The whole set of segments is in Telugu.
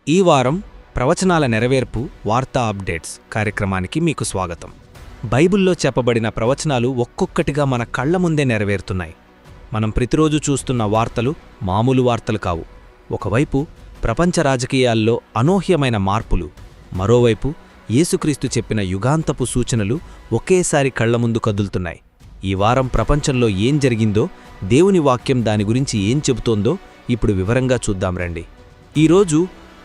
ఈ వారం ప్రవచనాల నెరవేర్పు వార్తా అప్డేట్స్ కార్యక్రమానికి మీకు స్వాగతం. బైబిల్లో చెప్పబడిన ప్రవచనాలు ఒక్కొక్కటిగా మన కళ్ల ముందే నెరవేరుతున్నాయి. మనం ప్రతిరోజు చూస్తున్న వార్తలు మామూలు వార్తలు కావు. ఒకవైపు ప్రపంచ రాజకీయాల్లో అనూహ్యమైన మార్పులు, మరోవైపు యేసుక్రీస్తు చెప్పిన యుగాంతపు సూచనలు ఒకేసారి కళ్ల ముందు కదులుతున్నాయి. ఈ వారం ప్రపంచంలో ఏం జరిగిందో, దేవుని వాక్యం దాని గురించి ఏం చెబుతోందో ఇప్పుడు వివరంగా చూద్దాం రండి. ఈరోజు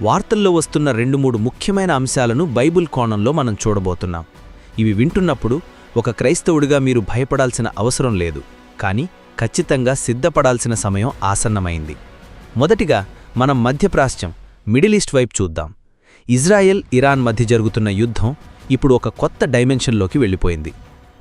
వార్తల్లో వస్తున్న 2-3 ముఖ్యమైన అంశాలను బైబిల్ కోణంలో మనం చూడబోతున్నాం. ఇవి వింటున్నప్పుడు ఒక క్రైస్తవుడిగా మీరు భయపడాల్సిన అవసరం లేదు, కానీ ఖచ్చితంగా సిద్ధపడాల్సిన సమయం ఆసన్నమైంది. మొదటిగా మనం మధ్యప్రాచ్యం, మిడిల్ ఈస్ట్ వైపు చూద్దాం. ఇజ్రాయెల్, ఇరాన్ మధ్య జరుగుతున్న యుద్ధం ఇప్పుడు ఒక కొత్త డైమెన్షన్లోకి వెళ్ళిపోయింది.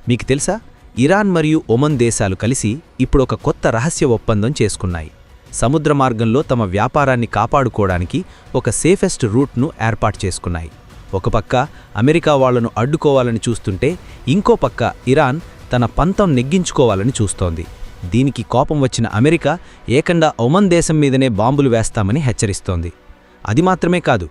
మీకు తెలుసా, ఇరాన్ మరియు ఒమన్ దేశాలు కలిసి ఇప్పుడు ఒక కొత్త రహస్య ఒప్పందం చేసుకున్నాయి. సముద్ర మార్గంలో తమ వ్యాపారాన్ని కాపాడుకోవడానికి ఒక సేఫెస్ట్ రూట్ను ఏర్పాటు చేసుకున్నాయి. ఒక పక్క అమెరికా వాళ్లను అడ్డుకోవాలని చూస్తుంటే, ఇంకో పక్క ఇరాన్ తన పంతం నెగ్గించుకోవాలని చూస్తోంది. దీనికి కోపం వచ్చిన అమెరికా ఏకంగా ఒమన్ దేశం మీదనే బాంబులు వేస్తామని హెచ్చరిస్తోంది. అది మాత్రమే కాదు,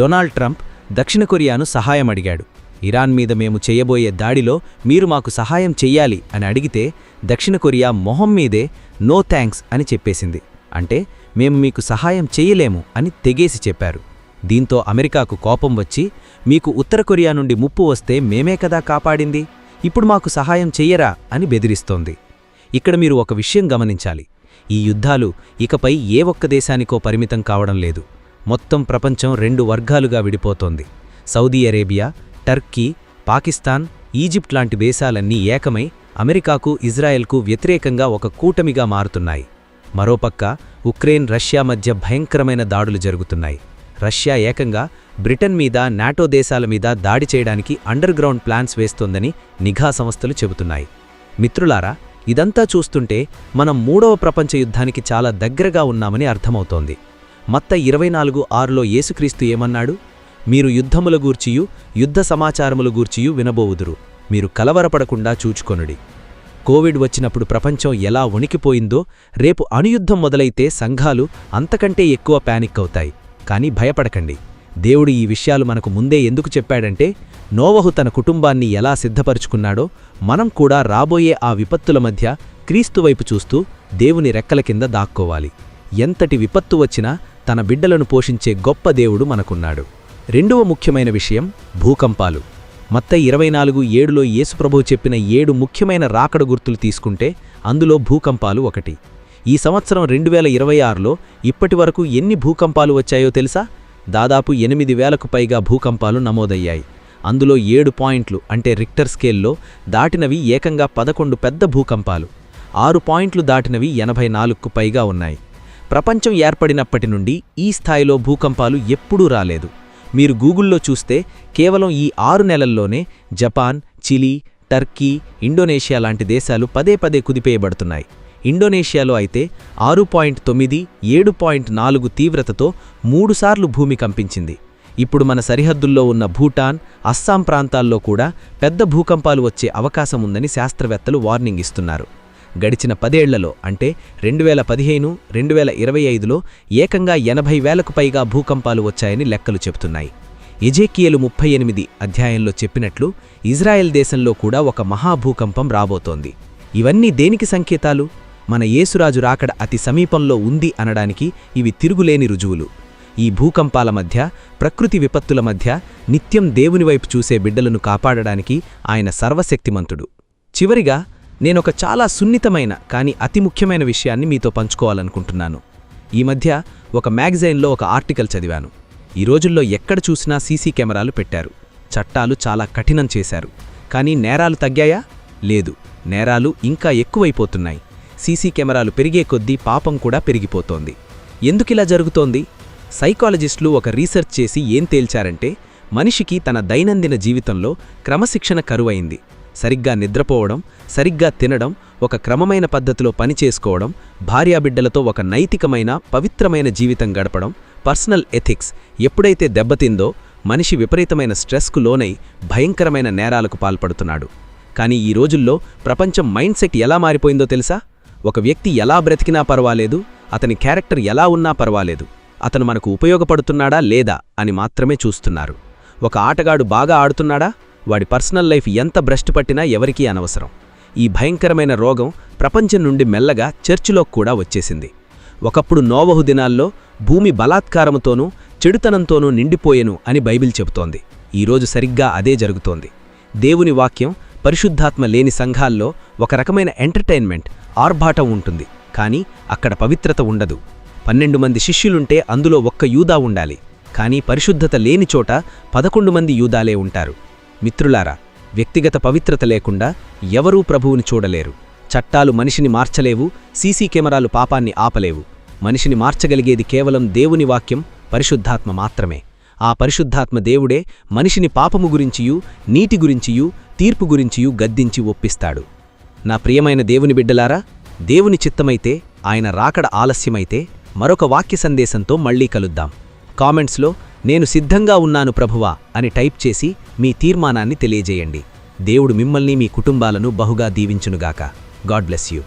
డొనాల్డ్ ట్రంప్ దక్షిణ కొరియాను సహాయం అడిగాడు. ఇరాన్ మీద మేము చేయబోయే దాడిలో మీరు మాకు సహాయం చెయ్యాలి అని అడిగితే దక్షిణ కొరియా మొహం మీదే నో థ్యాంక్స్ అని చెప్పేసింది. అంటే మేము మీకు సహాయం చెయ్యలేము అని తెగేసి చెప్పారు. దీంతో అమెరికాకు కోపం వచ్చి, మీకు ఉత్తర కొరియా నుండి ముప్పు వస్తే మేమే కదా కాపాడింది, ఇప్పుడు మాకు సహాయం చెయ్యరా అని బెదిరిస్తోంది. ఇక్కడ మీరు ఒక విషయం గమనించాలి. ఈ యుద్ధాలు ఇకపై ఏ ఒక్క దేశానికో పరిమితం కావడం లేదు. మొత్తం ప్రపంచం 2 వర్గాలుగా విడిపోతోంది. Saudi Arabia, Turkey, Pakistan, Egypt లాంటి దేశాలన్నీ ఏకమై అమెరికాకు, ఇజ్రాయెల్కు వ్యతిరేకంగా ఒక కూటమిగా మారుతున్నాయి. మరోపక్క ఉక్రెయిన్, రష్యా మధ్య భయంకరమైన దాడులు జరుగుతున్నాయి. రష్యా ఏకంగా బ్రిటన్ మీద, నాటో దేశాల మీద దాడి చేయడానికి అండర్గ్రౌండ్ ప్లాన్స్ వేస్తోందని నిఘా సంస్థలు చెబుతున్నాయి. మిత్రులారా, ఇదంతా చూస్తుంటే మనం 3వ ప్రపంచ యుద్ధానికి చాలా దగ్గరగా ఉన్నామని అర్థమవుతోంది. మత్తయి 24:6లో యేసుక్రీస్తు ఏమన్నాడు? మీరు యుద్ధముల గూర్చియు యుద్ధ సమాచారముల గూర్చియు వినబోవుదురు, మీరు కలవరపడకుండా చూచుకొనుడి. కోవిడ్ వచ్చినప్పుడు ప్రపంచం ఎలా వణికిపోయిందో, రేపు అణుయుద్ధం మొదలైతే సంఘాలు అంతకంటే ఎక్కువ పానిక్ అవుతాయి. కానీ భయపడకండి. దేవుడు ఈ విషయాలు మనకు ముందే ఎందుకు చెప్పాడంటే, నోవహు తన కుటుంబాన్ని ఎలా సిద్ధపరుచుకున్నాడో మనం కూడా రాబోయే ఆ విపత్తుల మధ్య క్రీస్తువైపు చూస్తూ దేవుని రెక్కల కింద దాక్కోవాలి. ఎంతటి విపత్తు వచ్చినా తన బిడ్డలను పోషించే గొప్ప దేవుడు మనకున్నాడు. 2వ ముఖ్యమైన విషయం భూకంపాలు. మత్తయి 24:7లో యేసుప్రభువు చెప్పిన 7 ముఖ్యమైన రాకడ గుర్తులు తీసుకుంటే అందులో భూకంపాలు ఒకటి. ఈ సంవత్సరం 2026లో ఇప్పటివరకు ఎన్ని భూకంపాలు వచ్చాయో తెలుసా? దాదాపు 8,000కు పైగా భూకంపాలు నమోదయ్యాయి. అందులో 7 పాయింట్లు అంటే రిక్టర్ స్కేల్లో దాటినవి ఏకంగా 11 పెద్ద భూకంపాలు, 6 పాయింట్లు దాటినవి 84కు పైగా ఉన్నాయి. ప్రపంచం ఏర్పడినప్పటి నుండి ఈ స్థాయిలో భూకంపాలు ఎప్పుడూ రాలేదు. మీరు గూగుల్లో చూస్తే కేవలం ఈ 6 నెలల్లోనే జపాన్, చిలీ, టర్కీ, ఇండోనేషియా లాంటి దేశాలు పదే కుదిపేయబడుతున్నాయి. ఇండోనేషియాలో అయితే 6.9, 7.4 తీవ్రతతో 3 సార్లు భూమి కంపించింది. ఇప్పుడు మన సరిహద్దుల్లో ఉన్న భూటాన్, అస్సాం ప్రాంతాల్లో కూడా పెద్ద భూకంపాలు వచ్చే అవకాశముందని శాస్త్రవేత్తలు వార్నింగ్ ఇస్తున్నారు. గడిచిన 10 ఏళ్లలో అంటే 2015, 2025లో ఏకంగా 80,000కు పైగా భూకంపాలు వచ్చాయని లెక్కలు చెబుతున్నాయి. ఎజేకియేలు 38 అధ్యాయంలో చెప్పినట్లు ఇజ్రాయెల్ దేశంలో కూడా ఒక మహాభూకంపం రాబోతోంది. ఇవన్నీ దేనికి సంకేతాలు? మన యేసురాజు రాకడ అతి సమీపంలో ఉంది అనడానికి ఇవి తిరుగులేని రుజువులు. ఈ భూకంపాల మధ్య, ప్రకృతి విపత్తుల మధ్య నిత్యం దేవునివైపు చూసే బిడ్డలను కాపాడడానికి ఆయన సర్వశక్తిమంతుడు. చివరిగా నేనొక చాలా సున్నితమైన కానీ అతి ముఖ్యమైన విషయాన్ని మీతో పంచుకోవాలనుకుంటున్నాను. ఈ మధ్య ఒక మ్యాగజైన్లో ఒక ఆర్టికల్ చదివాను. ఈ రోజుల్లో ఎక్కడ చూసినా సీసీ కెమెరాలు పెట్టారు, చట్టాలు చాలా కఠినం చేశారు. కానీ నేరాలు తగ్గాయా? లేదు, నేరాలు ఇంకా ఎక్కువైపోతున్నాయి. సీసీ కెమెరాలు పెరిగే కొద్దీ పాపం కూడా పెరిగిపోతోంది. ఎందుకిలా జరుగుతోంది? సైకాలజిస్టులు ఒక రీసెర్చ్ చేసి ఏం తేల్చారంటే, మనిషికి తన దైనందిన జీవితంలో క్రమశిక్షణ కరువైంది. సరిగ్గా నిద్రపోవడం, సరిగ్గా తినడం, ఒక క్రమమైన పద్ధతిలో పనిచేసుకోవడం, భార్యాబిడ్డలతో ఒక నైతికమైన, పవిత్రమైన జీవితం గడపడం, పర్సనల్ ఎథిక్స్ ఎప్పుడైతే దెబ్బతిందో మనిషి విపరీతమైన స్ట్రెస్కు లోనై భయంకరమైన నేరాలకు పాల్పడుతున్నాడు. కానీ ఈ రోజుల్లో ప్రపంచం మైండ్ సెట్ ఎలా మారిపోయిందో తెలుసా? ఒక వ్యక్తి ఎలా బ్రతికినా పర్వాలేదు, అతని క్యారెక్టర్ ఎలా ఉన్నా పర్వాలేదు, అతను మనకు ఉపయోగపడుతున్నాడా లేదా అని మాత్రమే చూస్తున్నారు. ఒక ఆటగాడు బాగా ఆడుతున్నాడా, వాడి పర్సనల్ లైఫ్ ఎంత భ్రష్టు పట్టినా ఎవరికీ అనవసరం. ఈ భయంకరమైన రోగం ప్రపంచం నుండి మెల్లగా చర్చిలోకి కూడా వచ్చేసింది. ఒకప్పుడు నోవహు దినాల్లో భూమి బలాత్కారముతోనూ చెడుతనంతోనూ నిండిపోయెను అని బైబిల్ చెబుతోంది. ఈరోజు సరిగ్గా అదే జరుగుతోంది. దేవుని వాక్యం పరిశుద్ధాత్మ లేని సంఘాల్లో ఒక రకమైన ఎంటర్టైన్మెంట్, ఆర్భాటం ఉంటుంది, కానీ అక్కడ పవిత్రత ఉండదు. 12 మంది శిష్యులుంటే అందులో ఒక్క యూదా ఉండాలి, కానీ పరిశుద్ధత లేని చోట 11 మంది యూదాలే ఉంటారు. మిత్రులారా, వ్యక్తిగత పవిత్రత లేకుండా ఎవరూ ప్రభువుని చూడలేరు. చట్టాలు మనిషిని మార్చలేవు, సీసీ కెమెరాలు పాపాన్ని ఆపలేవు. మనిషిని మార్చగలిగేది కేవలం దేవుని వాక్యం, పరిశుద్ధాత్మ మాత్రమే. ఆ పరిశుద్ధాత్మ దేవుడే మనిషిని పాపము గురించియూ, నీటి గురించియూ, తీర్పు గురించియూ గద్దించి ఒప్పిస్తాడు. నా ప్రియమైన దేవుని బిడ్డలారా, దేవుని చిత్తమైతే, ఆయన రాకడ ఆలస్యమైతే మరొక వాక్య సందేశంతో మళ్ళీ కలుద్దాం. కామెంట్స్లో నేను సిద్ధంగా ఉన్నాను ప్రభువా అని టైప్ చేసి మీ తీర్మానాన్ని తెలియజేయండి. దేవుడు మిమ్మల్ని మీ కుటుంబాలను బహుగా దీవించునుగాక. God bless you.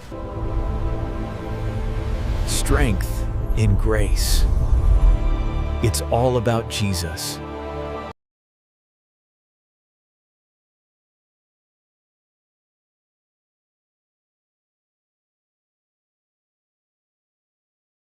Strength in grace. It's all about Jesus.